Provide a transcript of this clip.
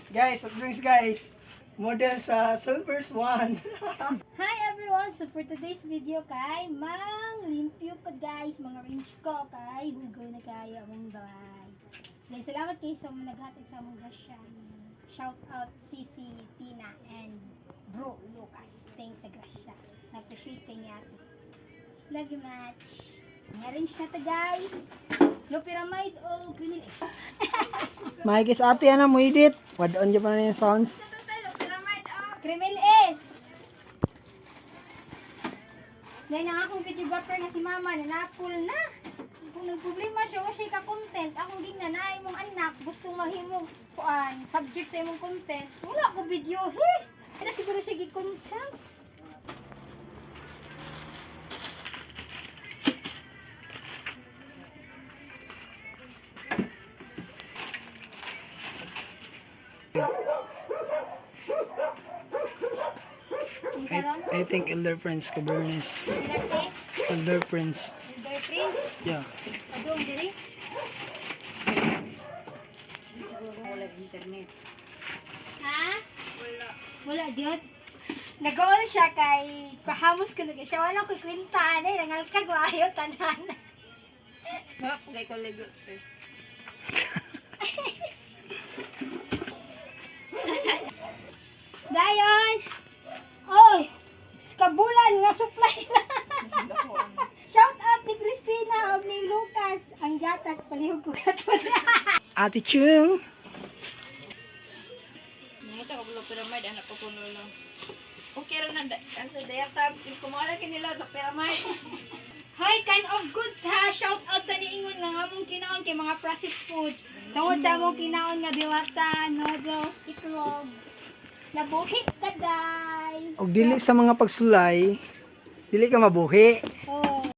Guys, soft drinks guys. Model sa Silver's One. Hi everyone! So for today's video kay mang limpyo ko guys, mga range ko kay hugaw na kayo among balay. Then salamat kayo sa mga naghatag sa among grasya. Shout out Sisi, Tina and Bro Lucas. Thanks sa grasya. Na-appreciate kayo niya. Love you much. Arrange na to guys. Loperamide o Grenil. Maikis ate ana mo edit. Wadon dyan pa na yung sounds. Kremel S. Dahil ang akong videographer nga si mama, nanapol na. Kung nagproblema siya o siya ka-content, akong gina na imong anak, gustong mahimong subject sa imong content, wala ko video, he! Kaya siguro siya gi-content. I think Elder Prince Cabernet. Ilate, Elder Prince. Elder Prince, Yeah. adong diri. Siguro wala internet. Ha? Wala jud. Nag-all siya kay kahamos ko na siya. Wala ko kwenta na, nangalkag maayo tanan. Wala po kay kolego. Dayon! Oy! Kabulan nga supply na! Shout out ni Christina o ni Lucas. Ang gatas, palihog ko gatos. Ate Chung. Nangita ko bulo pyramid anak ko kuno lang. Okay ra na ang sa dayata kumala kinila sa pyramid. Hoy, kind of goods ha! Shout out sa niingon nga among kinaon kay mga processed foods. Tungod sa among kinaon nga diwata, noodles, itlog. Nabuhi ka, guys! Og dili sa mga pagsulay, dili ka mabuhi. Oh,